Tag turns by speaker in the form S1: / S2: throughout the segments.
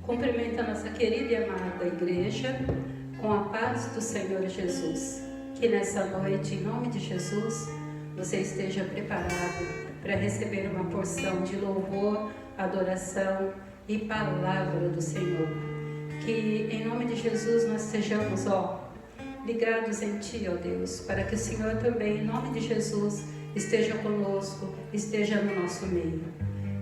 S1: Cumprimento a nossa querida e amada igreja com a paz do Senhor Jesus. Que nessa noite, em nome de Jesus, você esteja preparado para receber uma porção de louvor, adoração e palavra do Senhor. Que em nome de Jesus nós sejamos, ligados em Ti, ó Deus, para que o Senhor também, em nome de Jesus, esteja conosco, esteja no nosso meio.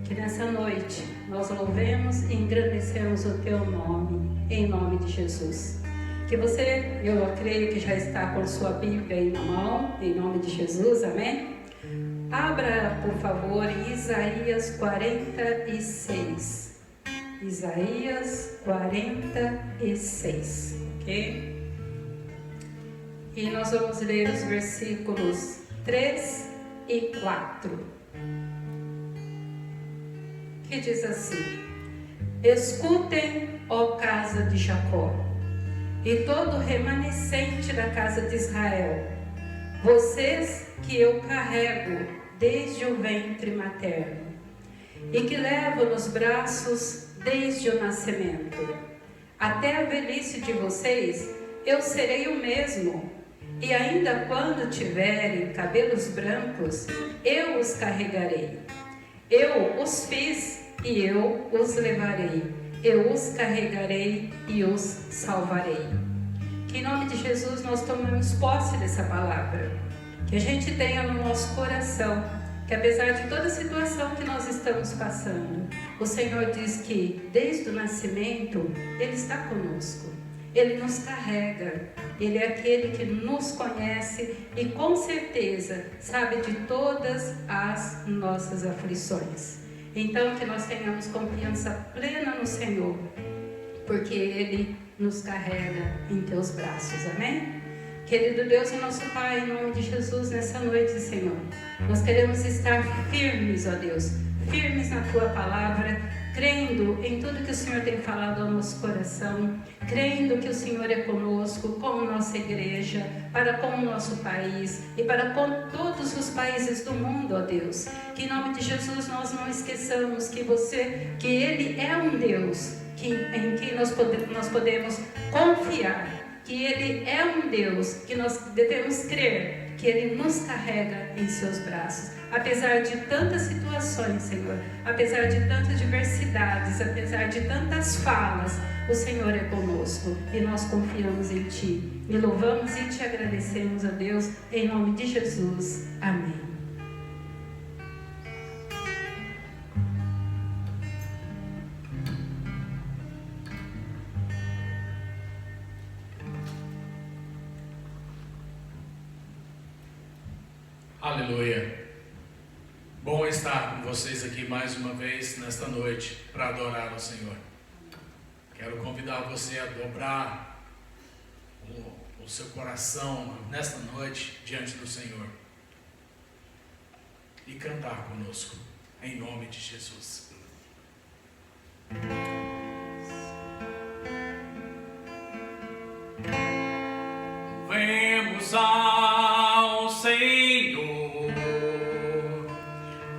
S1: Que nessa noite nós louvemos e engrandecemos o Teu nome, em nome de Jesus. Que você, eu creio que já está com sua Bíblia aí na mão, em nome de Jesus, amém? Abra, por favor, em Isaías 46. Isaías 46, ok? E nós vamos ler os versículos 3 e 4. Que diz assim: Escutem, ó casa de Jacó, e todo remanescente da casa de Israel, vocês que eu carrego desde o ventre materno, e que levo nos braços desde o nascimento. Até a velhice de vocês, eu serei o mesmo, e ainda quando tiverem cabelos brancos, eu os carregarei. Eu os fiz e eu os levarei, eu os carregarei e os salvarei. Que em nome de Jesus nós tomemos posse dessa palavra, que a gente tenha no nosso coração, que apesar de toda a situação que nós estamos passando, o Senhor diz que desde o nascimento Ele está conosco, Ele nos carrega, Ele é aquele que nos conhece e com certeza sabe de todas as nossas aflições. Então que nós tenhamos confiança plena no Senhor, porque Ele nos carrega em Teus braços, amém? Querido Deus e nosso Pai, em nome de Jesus, nessa noite, Senhor, nós queremos estar firmes, ó Deus, firmes na Tua palavra, crendo em tudo que o Senhor tem falado ao nosso coração, crendo que o Senhor é conosco, com a nossa igreja, para com o nosso país e para com todos os países do mundo, ó Deus. Que em nome de Jesus nós não esqueçamos que Ele é um Deus em quem nós podemos confiar, que Ele é um Deus que nós devemos crer, que Ele nos carrega em seus braços. Apesar de tantas situações, Senhor, apesar de tantas diversidades, apesar de tantas falas, o Senhor é conosco e nós confiamos em Ti. E louvamos e Te agradecemos, ó Deus, em nome de Jesus. Amém.
S2: Aleluia. Bom estar com vocês aqui mais uma vez nesta noite para adorar ao Senhor. Quero convidar você a dobrar o seu coração nesta noite diante do Senhor e cantar conosco em nome de Jesus. Louvemos ao Senhor.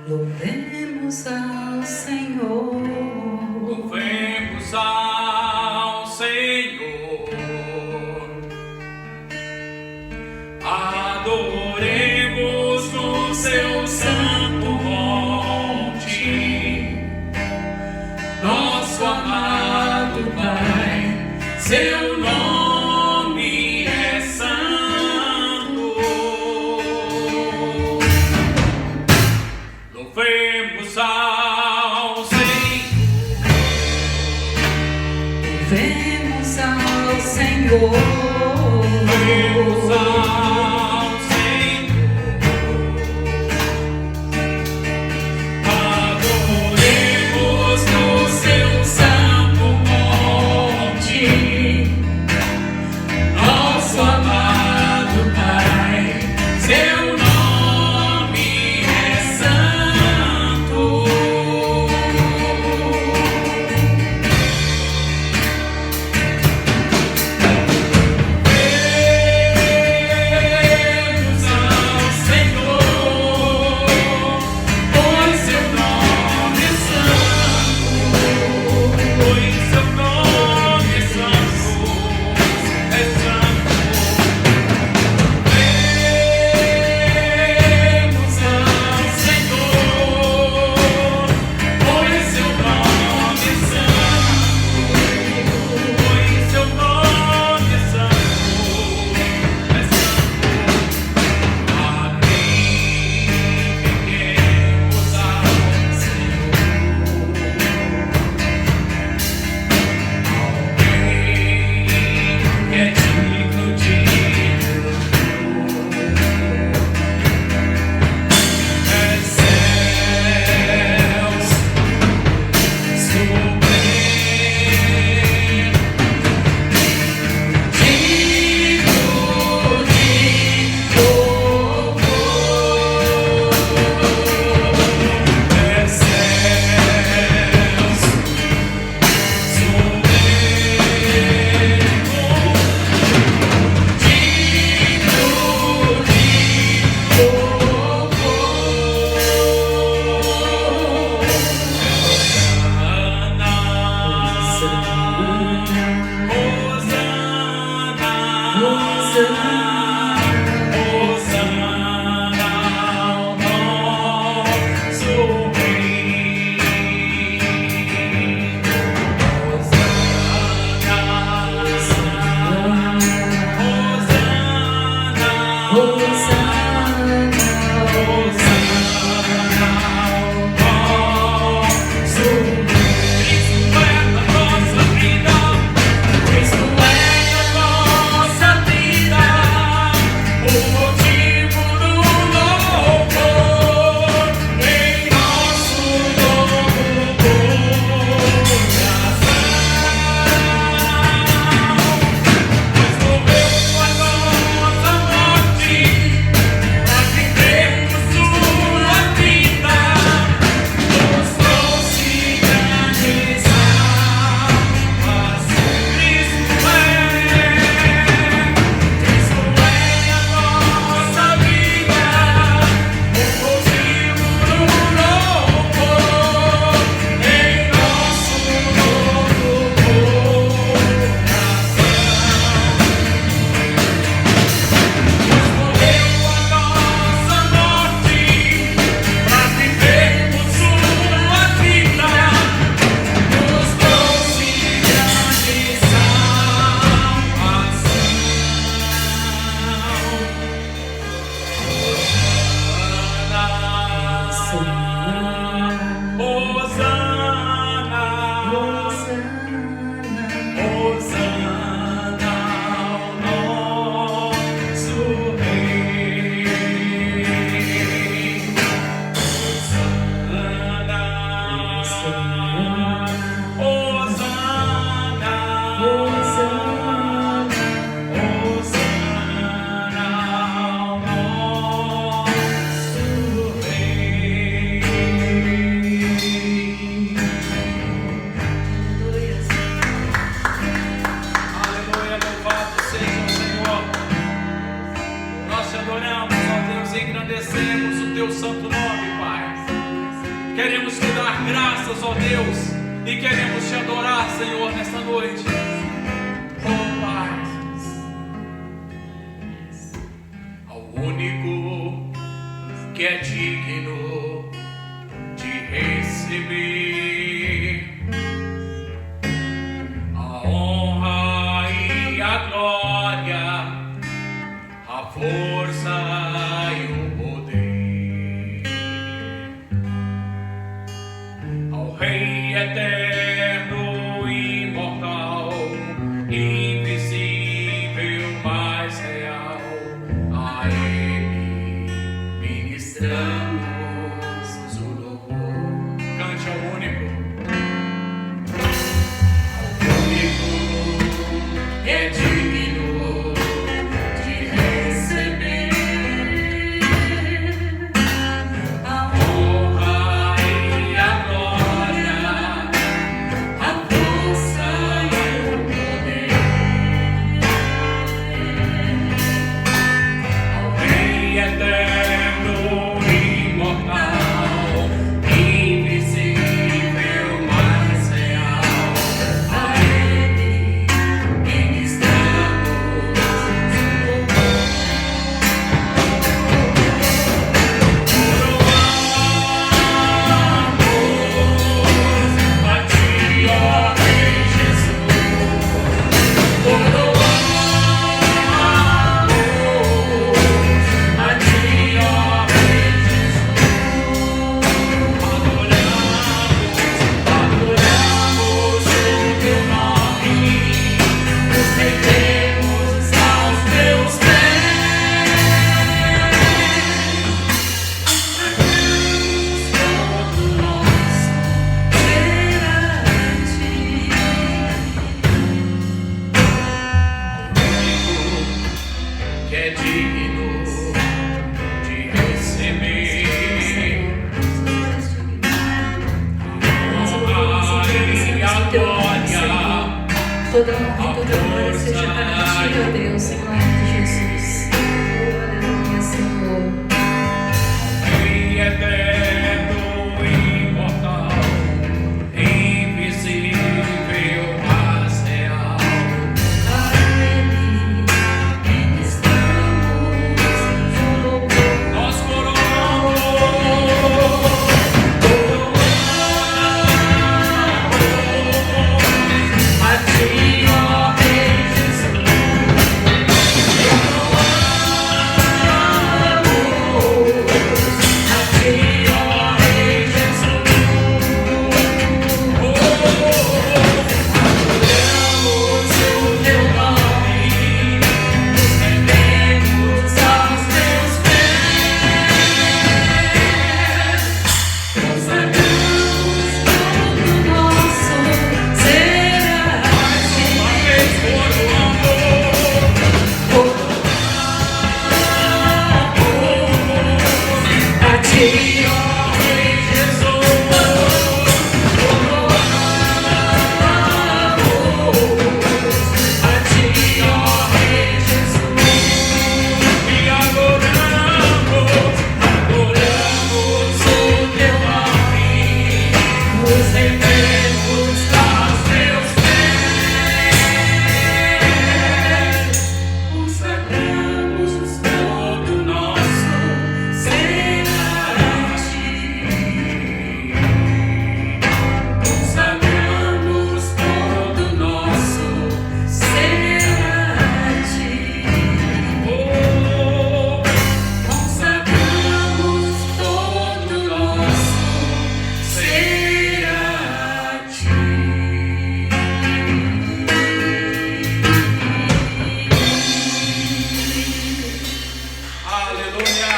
S1: Louvemos ao Senhor.
S2: Louvemos ao Senhor. Adoremos no seu santo monte, nosso amado Pai, seu nome é santo. Louvemos ao Senhor.
S1: Louvemos ao Senhor.
S2: Louvemos ao Senhor. Adoremos no seu santo monte, nosso amado Pai, seu nome é santo.
S3: santo nome, Pai. Queremos te dar graças, ó Deus, e queremos te adorar, Senhor, nesta noite. Oh, Pai,
S2: ao único que é digno de receber a honra e a glória, a força e o poder, ao Rei eterno, imortal, invisível, mais real, a Ele ministramos o louvor. Cante ao único que é digno de receber a honra e a glória, a força e o poder, ao Rei eterno, imortal, invisível, mais real, a Ele ministramos a Ti, ó Rei Jesus. A Ti, ó Rei Jesus. Adoramos o Teu nome, nos rendemos aos Teus pés. Todo nosso perante, que é digno de receber honra e a glória,
S1: Toda honra e toda glória seja para ti, ó Deus, em nome de Jesus. Oh, aleluia, Senhor.
S2: Rei eterno, imortal, invisível, mas real,
S1: A Ele ministramos o louvor.
S2: nós coroamos a Ti, ó Rei Jesus. A Ti, ó Rei Jesus. Adoramos o Teu nome, nos rendemos aos Teus pés.
S1: Consagramos todo nosso ser a ti.
S2: Uma vez por o amor,
S1: A ti,
S2: ó Rei Jesus.
S1: a ti, ó Rei Jesus.
S2: E adoramos o Teu nome, nos rendemos aos Teus pés. Consagramos todo nosso ser a Ti. Consagramos todo nosso ser a Ti. Consagramos todo nosso ser a Ti. Aleluia!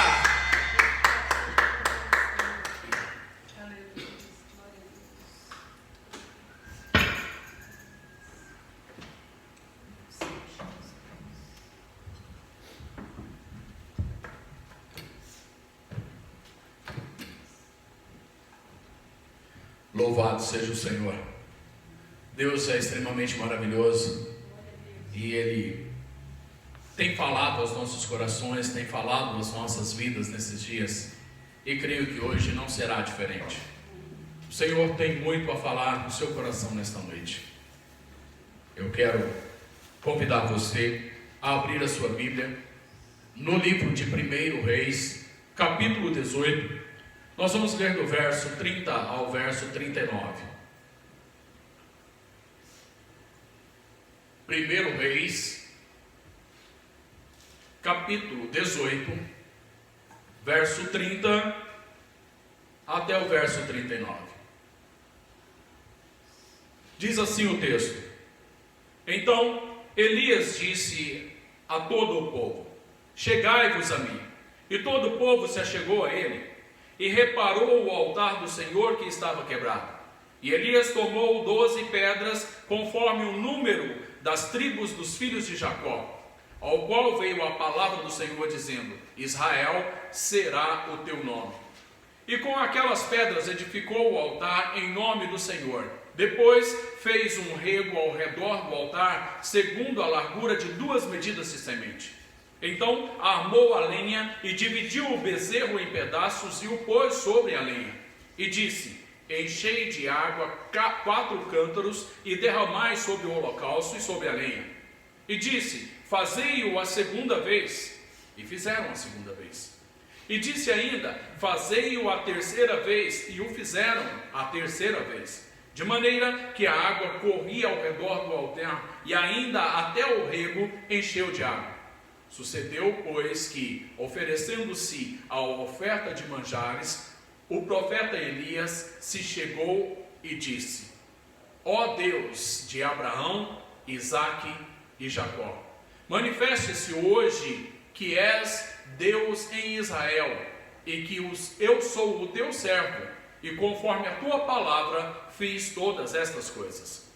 S2: Louvado seja o Senhor. Deus é extremamente maravilhoso e Ele tem falado aos nossos corações, tem falado às nossas vidas nesses dias. e creio que hoje não será diferente. O Senhor tem muito a falar no seu coração nesta noite. Eu quero convidar você a abrir a sua Bíblia no livro de 1 Reis, capítulo 18. Nós vamos ler do verso 30 ao verso 39. 1 Reis, capítulo 18, verso 30 até o verso 39. Diz assim o texto: Então Elias disse a todo o povo: Chegai-vos a mim. E todo o povo se achegou a ele, e reparou o altar do Senhor que estava quebrado. E Elias tomou 12 pedras, conforme o número das tribos dos filhos de Jacó, ao qual veio a palavra do Senhor, dizendo: Israel será o teu nome. E com aquelas pedras edificou o altar em nome do Senhor. Depois fez um rego ao redor do altar, segundo a largura de 2 medidas de semente. Então armou a lenha e dividiu o bezerro em pedaços e o pôs sobre a lenha. E disse: Enchei de água 4 cântaros e derramai sobre o holocausto e sobre a lenha. E disse: Fazei-o a segunda vez. E fizeram a segunda vez. E disse ainda: Fazei-o a terceira vez. E o fizeram a terceira vez. De maneira que a água corria ao redor do altar, e ainda até o rego encheu de água. Sucedeu, pois, que, oferecendo-se a oferta de manjares, o profeta Elias se chegou e disse: Ó Deus de Abraão, Isaque e Jacó, manifeste-se hoje que és Deus em Israel, e que eu sou o teu servo, e conforme a tua palavra fiz todas estas coisas.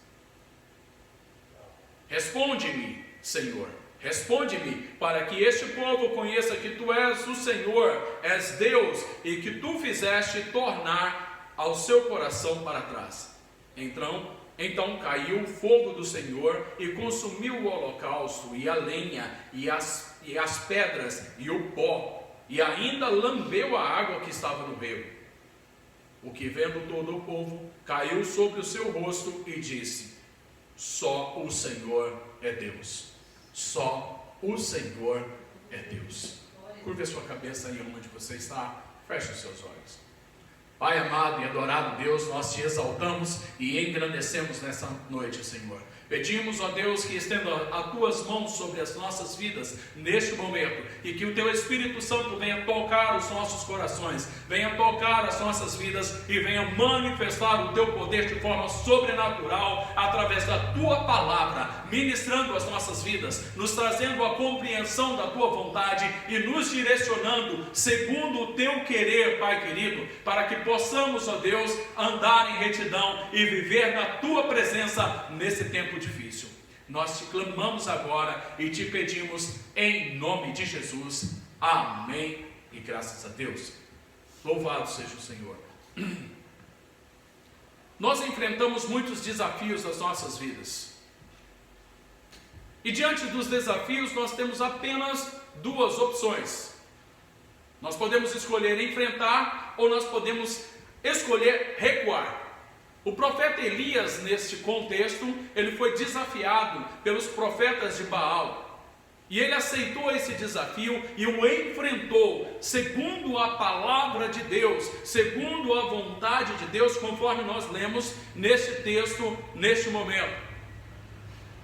S2: Responde-me, Senhor, responde-me, para que este povo conheça que tu és o Senhor, és Deus, e que tu fizeste tornar ao seu coração para trás. Então caiu o fogo do Senhor e consumiu o holocausto, e a lenha, e as pedras, e o pó, e ainda lambeu a água que estava no rego. O que, vendo todo o povo, caiu sobre o seu rosto e disse: Só o Senhor é Deus. Só o Senhor é Deus. Curve a sua cabeça aí onde você está. Feche os seus olhos. Pai amado e adorado Deus, nós te exaltamos e engrandecemos nessa noite, Senhor. Pedimos, ó Deus, que estenda as tuas mãos sobre as nossas vidas neste momento, e que o teu Espírito Santo venha tocar os nossos corações, venha tocar as nossas vidas e venha manifestar o teu poder de forma sobrenatural através da tua palavra, ministrando as nossas vidas, nos trazendo a compreensão da tua vontade e nos direcionando segundo o teu querer, Pai querido, para que possamos, ó Deus, andar em retidão e viver na tua presença nesse tempo difícil. Nós te clamamos agora e te pedimos em nome de Jesus. Amém e graças a Deus. Louvado seja o Senhor. Nós enfrentamos muitos desafios nas nossas vidas. E diante dos desafios nós temos apenas 2 opções. Nós podemos escolher enfrentar ou nós podemos escolher recuar. O profeta Elias, neste contexto, ele foi desafiado pelos profetas de Baal. E ele aceitou esse desafio e o enfrentou, segundo a palavra de Deus, segundo a vontade de Deus, conforme nós lemos neste texto, neste momento.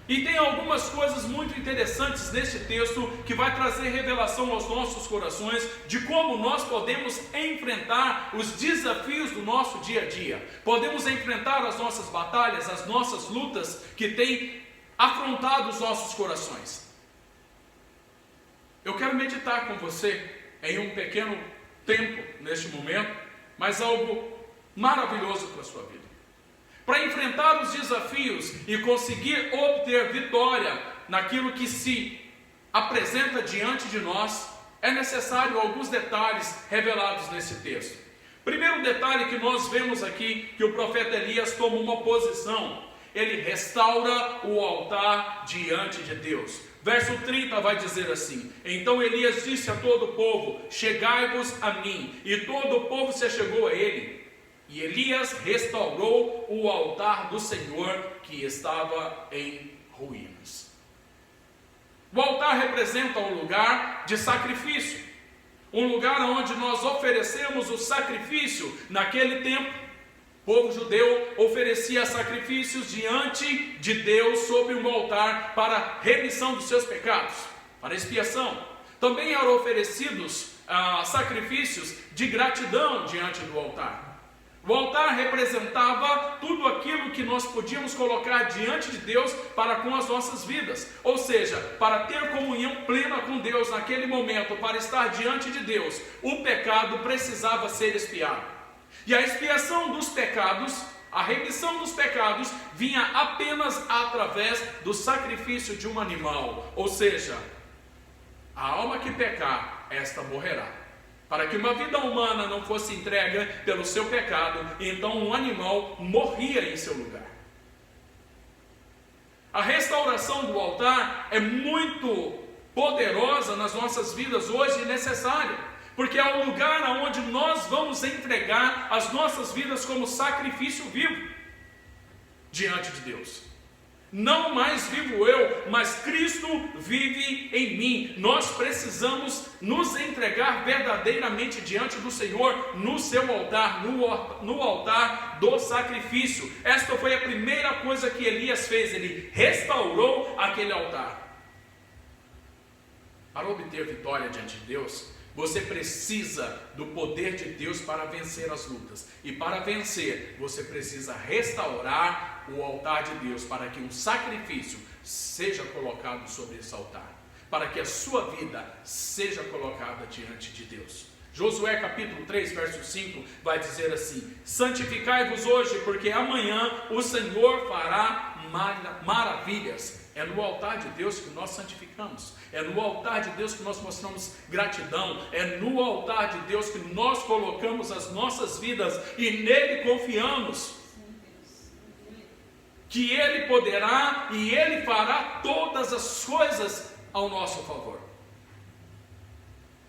S2: E tem algumas coisas muito interessantes neste texto que vai trazer revelação aos nossos corações de como nós podemos enfrentar os desafios do nosso dia a dia. Podemos enfrentar as nossas batalhas, as nossas lutas que têm afrontado os nossos corações. Eu quero meditar com você em um pequeno tempo neste momento, mas algo maravilhoso para a sua vida. Para enfrentar os desafios e conseguir obter vitória naquilo que se apresenta diante de nós, é necessário alguns detalhes revelados nesse texto. Primeiro detalhe que nós vemos aqui, que o profeta Elias toma uma posição. Ele restaura o altar diante de Deus.
S3: Verso 30 vai dizer assim: então Elias disse a todo o povo: chegai-vos a mim. E todo o povo se achegou a ele. E Elias restaurou o altar do Senhor que estava em ruínas. O altar representa um lugar de sacrifício, um lugar onde nós oferecemos o sacrifício. Naquele tempo, o povo judeu oferecia sacrifícios diante de Deus sobre um altar para remissão dos seus pecados, para expiação. Também eram oferecidos sacrifícios de gratidão diante do altar. O altar representava tudo aquilo que nós podíamos colocar diante de Deus para com as nossas vidas. Ou seja, para ter comunhão plena com Deus naquele momento, para estar diante de Deus, o pecado precisava ser expiado. E a expiação dos pecados, a remissão dos pecados, vinha apenas através do sacrifício de um animal. Ou seja, a alma que pecar, esta morrerá. Para que uma vida humana não fosse entregue pelo seu pecado, então um animal morria em seu lugar. A restauração do altar é muito poderosa nas nossas vidas hoje e necessária, porque é o lugar onde nós vamos entregar as nossas vidas como sacrifício vivo diante de Deus. Não mais vivo eu, mas Cristo vive em mim. Nós precisamos nos entregar verdadeiramente diante do Senhor, no seu altar, no altar do sacrifício. Esta foi a primeira coisa que Elias fez, ele restaurou aquele altar. Para obter vitória diante de Deus, você precisa do poder de Deus para vencer as lutas. E para vencer, você precisa restaurar o altar de Deus, para que um sacrifício seja colocado sobre esse altar, para que a sua vida seja colocada diante de Deus. Josué capítulo 3, verso 5 vai dizer assim: santificai-vos hoje, porque amanhã o Senhor fará maravilhas. É no altar de Deus que nós santificamos, é no altar de Deus que nós mostramos gratidão, é no altar de Deus que nós colocamos as nossas vidas e nele confiamos, que Ele poderá e Ele fará todas as coisas ao nosso favor.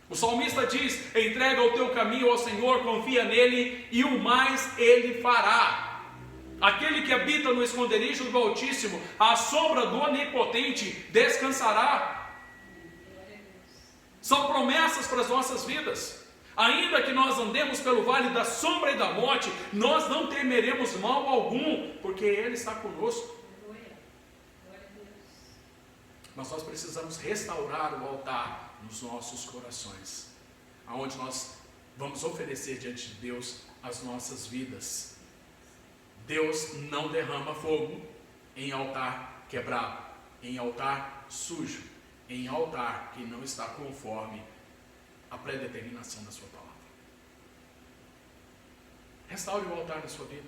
S3: O salmista diz: entrega o teu caminho ao Senhor, confia nele e o mais Ele fará. Aquele que habita no esconderijo do Altíssimo, à sombra do Onipotente, descansará. São promessas para as nossas vidas. Ainda que nós andemos pelo vale da sombra e da morte, nós não temeremos mal algum, porque Ele está conosco. Mas nós precisamos restaurar o altar nos nossos corações, aonde nós vamos oferecer diante de Deus as nossas vidas. Deus não derrama fogo em altar quebrado, em altar sujo, em altar que não está conforme a predeterminação da sua palavra. Restaure o altar da sua vida.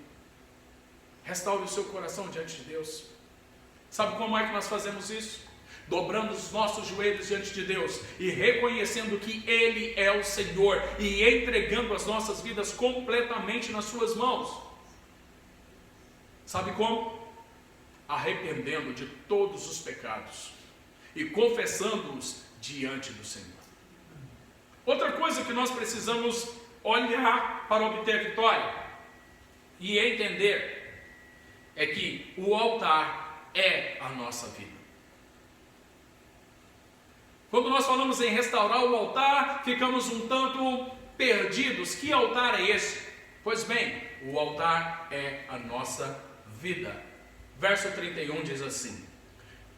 S3: Restaure o seu coração diante de Deus. Sabe como é que nós fazemos isso? Dobrando os nossos joelhos diante de Deus e reconhecendo que Ele é o Senhor e entregando as nossas vidas completamente nas suas mãos. Sabe como? Arrependendo de todos os pecados e confessando-os diante do Senhor. Outra coisa que nós precisamos olhar para obter vitória e entender é que o altar é a nossa vida. Quando nós falamos em restaurar o altar, ficamos um tanto perdidos. Que altar é esse? Pois bem, o altar é a nossa vida. Verso 31 diz assim: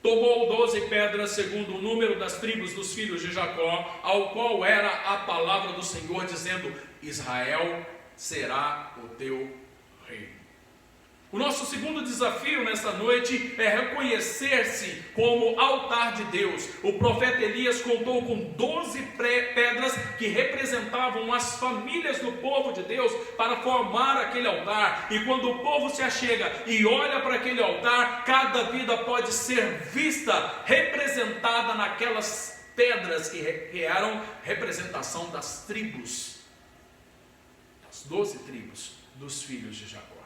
S3: tomou 12 pedras segundo o número das tribos dos filhos de Jacó, ao qual era a palavra do Senhor, dizendo: Israel será o teu rei. O nosso segundo desafio nesta noite é reconhecer-se como altar de Deus. O profeta Elias contou com 12 pedras que representavam as famílias do povo de Deus para formar aquele altar. E quando o povo se achega e olha para aquele altar, cada vida pode ser vista, representada naquelas pedras que eram representação das tribos, das 12 tribos dos filhos de Jacó.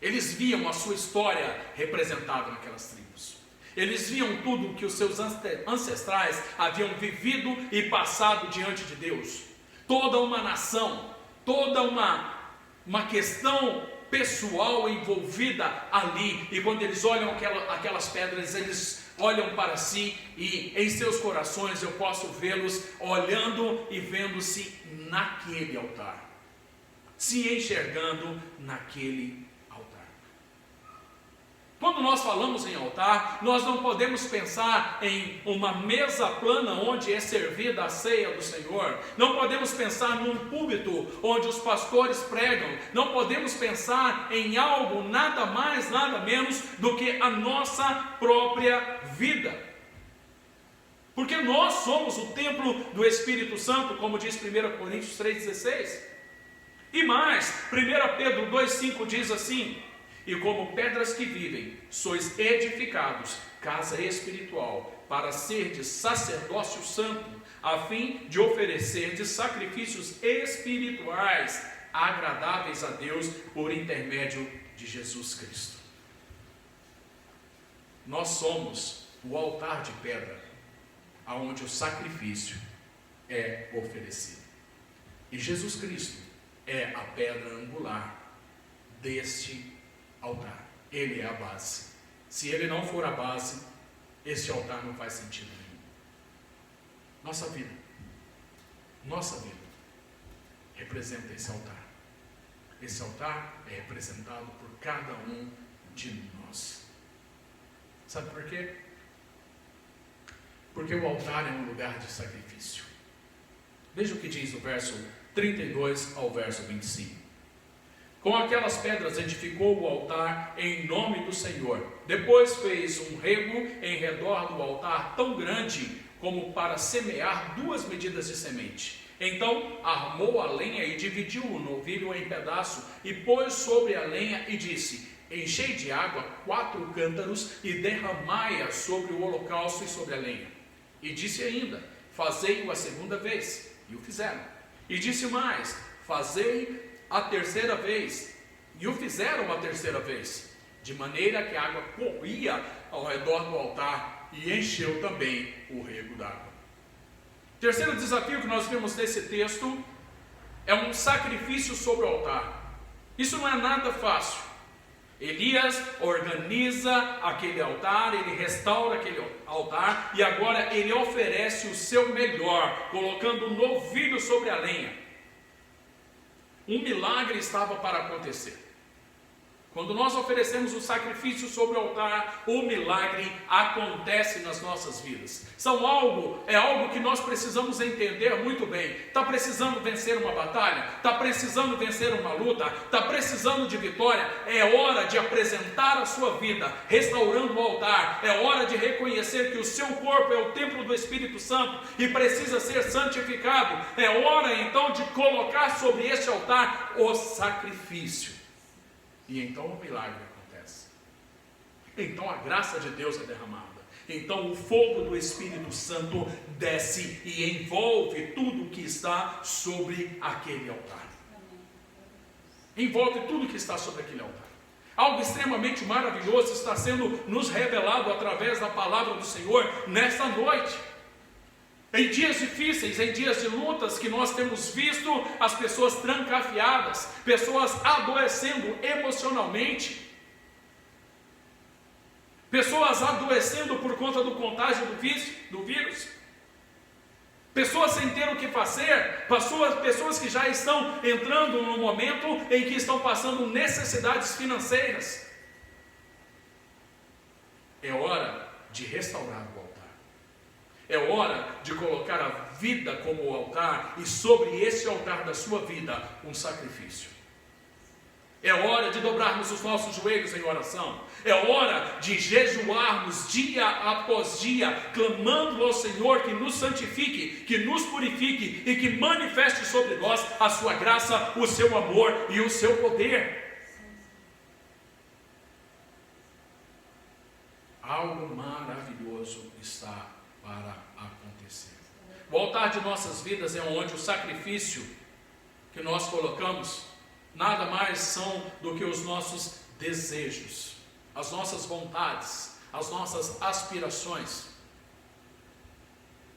S3: Eles viam a sua história representada naquelas tribos. Eles viam tudo que os seus ancestrais haviam vivido e passado diante de Deus. Toda uma nação, toda uma questão pessoal envolvida ali. E quando eles olham aquelas pedras, eles olham para si e em seus corações eu posso vê-los olhando e vendo-se naquele altar, se enxergando naquele altar. Quando nós falamos em altar, nós não podemos pensar em uma mesa plana onde é servida a ceia do Senhor. Não podemos pensar num púlpito onde os pastores pregam. Não podemos pensar em algo nada mais, nada menos do que a nossa própria vida. Porque nós somos o templo do Espírito Santo, como diz 1 Coríntios 3,16. E mais, 1 Pedro 2,5 diz assim: e como pedras que vivem, sois edificados, casa espiritual, para serdes sacerdócio santo, a fim de oferecerdes sacrifícios espirituais, agradáveis a Deus, por intermédio de Jesus Cristo. Nós somos o altar de pedra, aonde o sacrifício é oferecido. E Jesus Cristo é a pedra angular deste altar. Ele é a base. Se ele não for a base, este altar não faz sentido nenhum. Nossa vida representa esse altar. Esse altar é representado por cada um de nós. Sabe por quê? Porque o altar é um lugar de sacrifício. Veja o que diz o verso 32 ao verso 25. Com aquelas pedras edificou o altar em nome do Senhor. Depois fez um rego em redor do altar tão grande como para semear 2 medidas de semente. Então armou a lenha e dividiu o novilho em pedaço e pôs sobre a lenha e disse: enchei de água 4 cântaros e derramai-a sobre o holocausto e sobre a lenha. E disse ainda: fazei-o a 2ª vez. E o fizeram. E disse mais: fazei a 3ª vez, e o fizeram a 3ª vez, de maneira que a água corria ao redor do altar e encheu também o rego d'água. Terceiro desafio que nós vemos nesse texto é um sacrifício sobre o altar. Isso não é nada fácil. Elias organiza aquele altar, ele restaura aquele altar e agora ele oferece o seu melhor, colocando um novilho sobre a lenha. Um milagre estava para acontecer. Quando nós oferecemos o sacrifício sobre o altar, o milagre acontece nas nossas vidas. É algo que nós precisamos entender muito bem. Está precisando vencer uma batalha? Está precisando vencer uma luta? Está precisando de vitória? É hora de apresentar a sua vida, restaurando o altar. É hora de reconhecer que o seu corpo é o templo do Espírito Santo e precisa ser santificado. É hora então de colocar sobre este altar o sacrifício. E então o milagre acontece. Então a graça de Deus é derramada. Então o fogo do Espírito Santo desce e envolve tudo que está sobre aquele altar. Envolve tudo que está sobre aquele altar. Algo extremamente maravilhoso está sendo nos revelado através da palavra do Senhor nesta noite. Em dias difíceis, em dias de lutas que nós temos visto as pessoas trancafiadas, pessoas adoecendo emocionalmente, pessoas adoecendo por conta do contágio do vírus, pessoas sem ter o que fazer, pessoas que já estão entrando no momento em que estão passando necessidades financeiras. É hora de restaurar o altar. É hora de colocar a vida como o altar e sobre esse altar da sua vida um sacrifício. É hora de dobrarmos os nossos joelhos em oração. É hora de jejuarmos dia após dia, clamando ao Senhor que nos santifique, que nos purifique e que manifeste sobre nós a sua graça, o seu amor e o seu poder. Algo maravilhoso está para acontecer. O altar de nossas vidas é onde o sacrifício que nós colocamos nada mais são do que os nossos desejos, as nossas vontades, as nossas aspirações.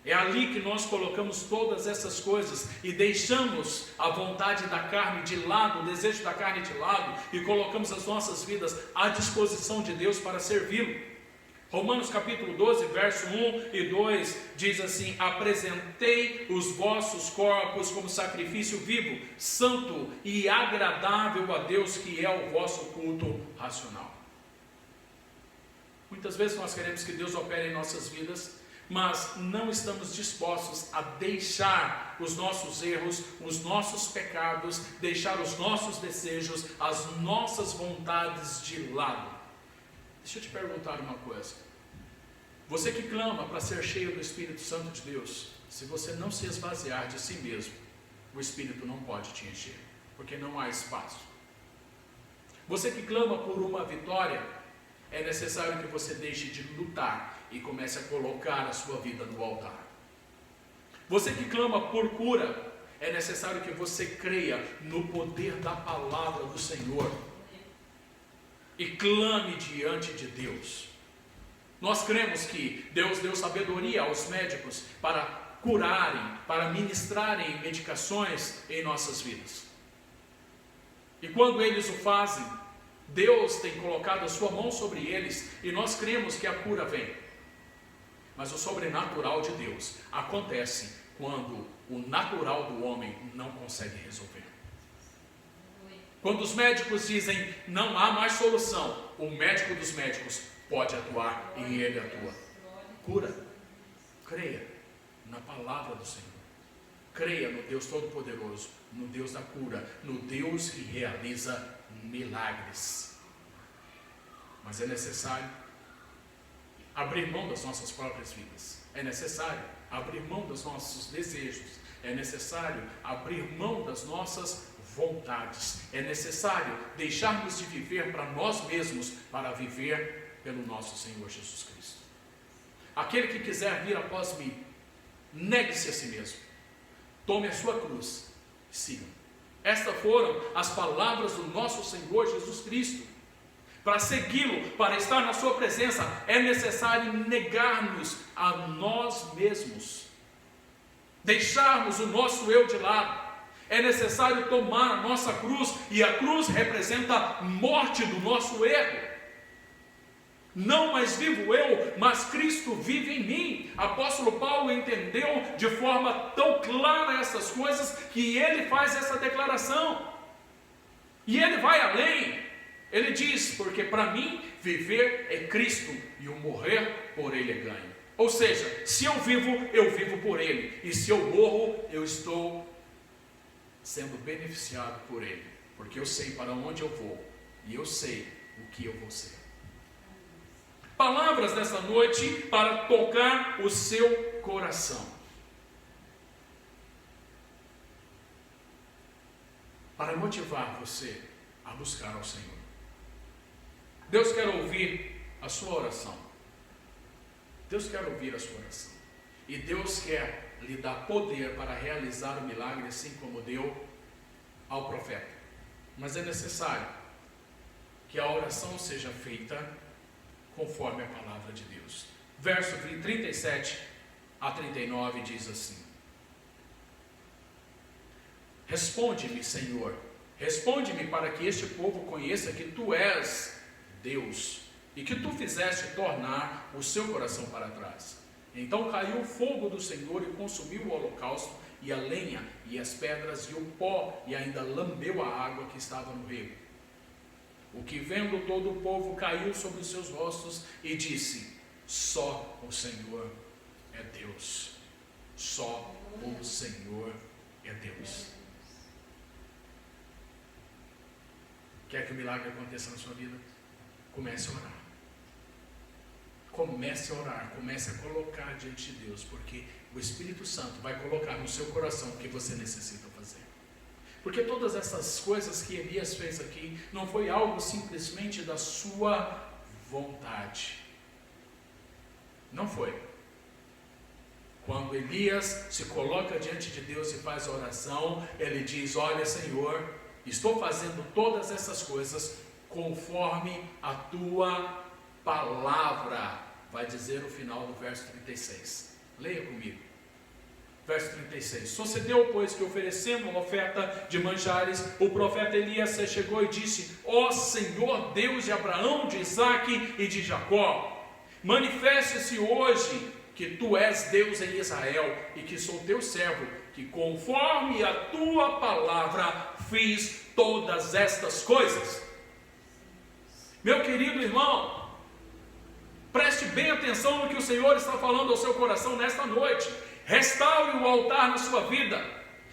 S3: É ali que nós colocamos todas essas coisas e deixamos a vontade da carne de lado, o desejo da carne de lado, e colocamos as nossas vidas à disposição de Deus para servi-lo. Romanos capítulo 12, verso 1 e 2 diz assim: apresentei os vossos corpos como sacrifício vivo, santo e agradável a Deus, que é o vosso culto racional. Muitas vezes nós queremos que Deus opere em nossas vidas, mas não estamos dispostos a deixar os nossos erros, os nossos pecados, deixar os nossos desejos, as nossas vontades de lado. Deixa eu te perguntar uma coisa. Você que clama para ser cheio do Espírito Santo de Deus, se você não se esvaziar de si mesmo, o Espírito não pode te encher, porque não há espaço. Você que clama por uma vitória, é necessário que você deixe de lutar e comece a colocar a sua vida no altar. Você que clama por cura, é necessário que você creia no poder da palavra do Senhor e clame diante de Deus. Nós cremos que Deus deu sabedoria aos médicos para curarem, para ministrarem medicações em nossas vidas. E quando eles o fazem, Deus tem colocado a sua mão sobre eles e nós cremos que a cura vem. Mas o sobrenatural de Deus acontece quando o natural do homem não consegue resolver. Quando os médicos dizem não há mais solução, o médico dos médicos pode atuar e ele atua. Cura. Creia na palavra do Senhor. Creia no Deus Todo-Poderoso, no Deus da cura, no Deus que realiza milagres. Mas é necessário abrir mão das nossas próprias vidas. É necessário abrir mão dos nossos desejos. É necessário abrir mão das nossas vontades. É necessário deixarmos de viver para nós mesmos, para viver pelo nosso Senhor Jesus Cristo. Aquele que quiser vir após mim, negue-se a si mesmo. Tome a sua cruz e siga. Estas foram as palavras do nosso Senhor Jesus Cristo. Para segui-lo, para estar na sua presença, é necessário negar-nos a nós mesmos, deixarmos o nosso eu de lado. É necessário tomar a nossa cruz, e a cruz representa a morte do nosso ego. Não mais vivo eu, mas Cristo vive em mim. Apóstolo Paulo entendeu de forma tão clara essas coisas, que ele faz essa declaração. E ele vai além. Ele diz, porque para mim, viver é Cristo, e o morrer por Ele é ganho. Ou seja, se eu vivo por Ele, e se eu morro, eu estou sendo beneficiado por Ele, porque eu sei para onde eu vou, e eu sei o que eu vou ser. Palavras nessa noite para tocar o seu coração, para motivar você a buscar ao Senhor. Deus quer ouvir a sua oração. Deus quer ouvir a sua oração. E Deus quer lhe dar poder para realizar o milagre, assim como deu ao profeta. Mas é necessário que a oração seja feita conforme a palavra de Deus. Verso 37 a 39 diz assim: responde-me, Senhor, responde-me para que este povo conheça que Tu és Deus, e que Tu fizeste tornar o seu coração para trás. Então caiu o fogo do Senhor e consumiu o holocausto, e a lenha, e as pedras, e o pó, e ainda lambeu a água que estava no rego. O que vendo todo o povo caiu sobre os seus rostos, e disse: só o Senhor é Deus. Só o Senhor é Deus. Quer que o milagre aconteça na sua vida? Comece a orar. Comece a orar, comece a colocar diante de Deus, porque o Espírito Santo vai colocar no seu coração o que você necessita fazer. Porque todas essas coisas que Elias fez aqui, não foi algo simplesmente da sua vontade. Não foi. Quando Elias se coloca diante de Deus e faz a oração, ele diz: olha, Senhor, estou fazendo todas essas coisas conforme a tua palavra, vai dizer o final do verso 36. Leia comigo. Verso 36. Sucedeu, pois, que oferecendo uma oferta de manjares, o profeta Elias se chegou e disse: ó Senhor Deus de Abraão, de Isaque e de Jacó, manifeste-se hoje que tu és Deus em Israel e que sou teu servo, que conforme a tua palavra fiz todas estas coisas. Meu querido irmão, preste bem atenção no que o Senhor está falando ao seu coração nesta noite. Restaure o altar na sua vida,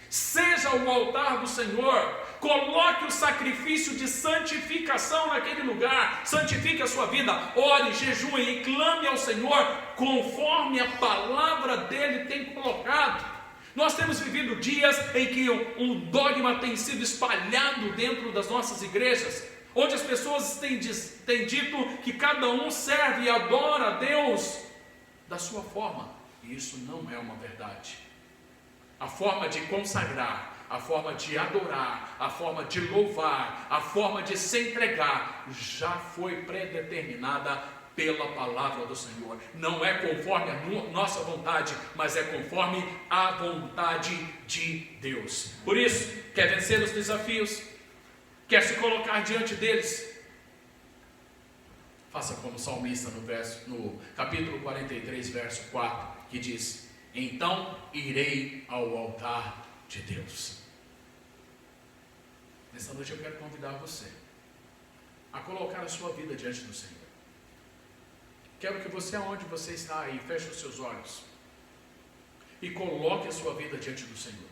S3: seja o altar do Senhor, coloque o sacrifício de santificação naquele lugar, santifique a sua vida, ore, jejue e clame ao Senhor, conforme a palavra dele tem colocado. Nós temos vivido dias em que um dogma tem sido espalhado dentro das nossas igrejas, onde as pessoas têm dito que cada um serve e adora a Deus da sua forma. E isso não é uma verdade. A forma de consagrar, a forma de adorar, a forma de louvar, a forma de se entregar, já foi predeterminada pela palavra do Senhor. Não é conforme a nossa vontade, mas é conforme a vontade de Deus. Por isso, quer vencer os desafios, quer se colocar diante deles, faça como o salmista no capítulo 43, verso 4, que diz: então irei ao altar de Deus. Nessa noite eu quero convidar você a colocar a sua vida diante do Senhor. Quero que você, aonde você está aí, feche os seus olhos e coloque a sua vida diante do Senhor.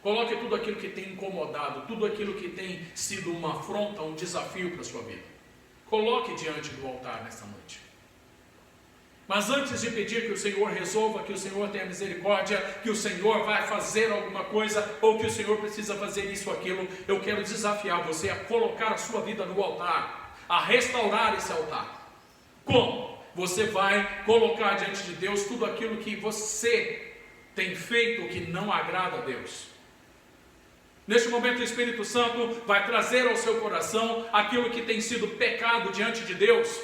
S3: Coloque tudo aquilo que tem incomodado, tudo aquilo que tem sido uma afronta, um desafio para a sua vida. Coloque diante do altar nesta noite. Mas antes de pedir que o Senhor resolva, que o Senhor tenha misericórdia, que o Senhor vai fazer alguma coisa, ou que o Senhor precisa fazer isso ou aquilo, eu quero desafiar você a colocar a sua vida no altar, a restaurar esse altar. Como? Você vai colocar diante de Deus tudo aquilo que você tem feito que não agrada a Deus. Neste momento o Espírito Santo vai trazer ao seu coração aquilo que tem sido pecado diante de Deus,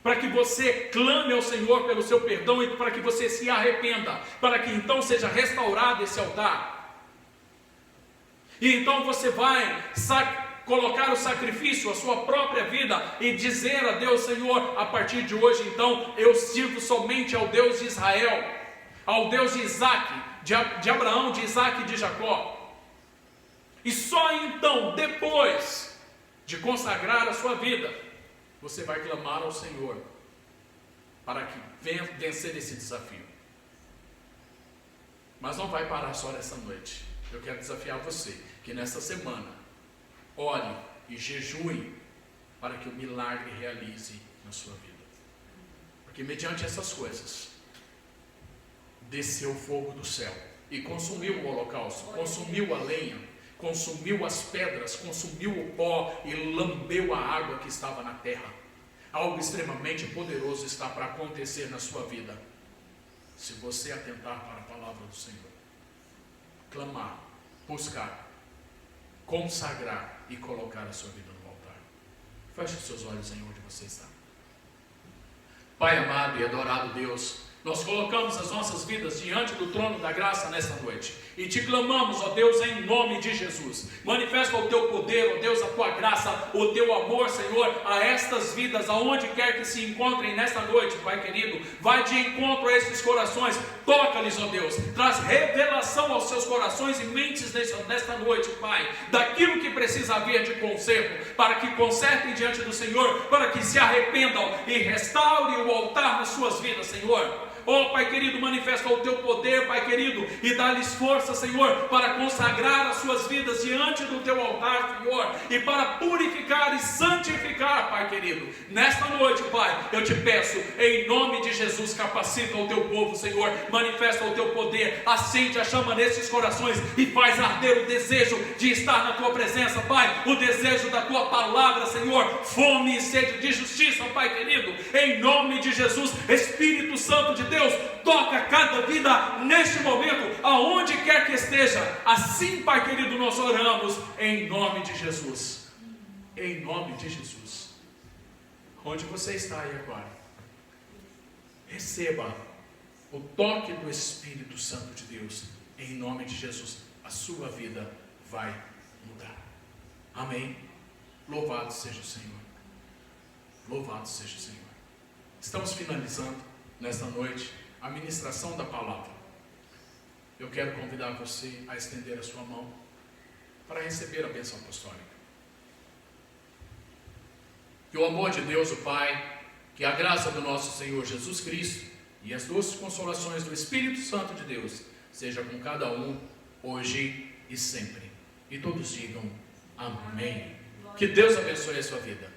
S3: para que você clame ao Senhor pelo seu perdão e para que você se arrependa, para que então seja restaurado esse altar. E então você vai colocar o sacrifício, a sua própria vida, e dizer a Deus: Senhor, a partir de hoje então eu sirvo somente ao Deus de Israel, ao Deus de Isaque, de Abraão, de Isaque e de Jacó. E só então, depois de consagrar a sua vida, você vai clamar ao Senhor para que venha vencer esse desafio. Mas não vai parar só nessa noite. Eu quero desafiar você que nesta semana ore e jejue para que o milagre realize na sua vida. Porque mediante essas coisas desceu o fogo do céu e consumiu o holocausto, consumiu a lenha, consumiu as pedras, consumiu o pó e lambeu a água que estava na terra. Algo extremamente poderoso está para acontecer na sua vida, se você atentar para a palavra do Senhor, clamar, buscar, consagrar e colocar a sua vida no altar. Feche os seus olhos em onde você está. Pai amado e adorado Deus, nós colocamos as nossas vidas diante do trono da graça nesta noite e te clamamos, ó Deus, em nome de Jesus. Manifesta o teu poder, ó Deus, a tua graça, o teu amor, Senhor, a estas vidas, aonde quer que se encontrem nesta noite, Pai querido. Vai de encontro a esses corações, toca-lhes, ó Deus, traz revelação aos seus corações e mentes nesta noite, Pai, daquilo que precisa haver de conserto, para que consertem diante do Senhor, para que se arrependam e restaurem o altar nas suas vidas, Senhor. Oh Pai querido, manifesta o teu poder, Pai querido, e dá-lhes força, Senhor, para consagrar as suas vidas diante do teu altar, Senhor, e para purificar e santificar, Pai querido. Nesta noite, Pai, eu te peço, em nome de Jesus, capacita o teu povo, Senhor, manifesta o teu poder, acende a chama nesses corações e faz arder o desejo de estar na tua presença, Pai, o desejo da tua palavra, Senhor, fome e sede de justiça, Pai querido, em nome de Jesus. Espírito Santo de Deus, toca cada vida neste momento, aonde quer que esteja. Assim, Pai querido, nós oramos em nome de Jesus. Em nome de Jesus.
S2: onde você está aí agora, receba o toque do Espírito Santo de Deus. Em nome de Jesus, a sua vida vai mudar. Amém? Louvado seja o Senhor. Louvado seja o Senhor. Estamos finalizando nesta noite a ministração da palavra. Eu quero convidar você a estender a sua mão para receber a bênção apostólica. Que o amor de Deus, o Pai, que a graça do nosso Senhor Jesus Cristo e as doces consolações do Espírito Santo de Deus seja com cada um, hoje e sempre. E todos digam amém. Que Deus abençoe a sua vida.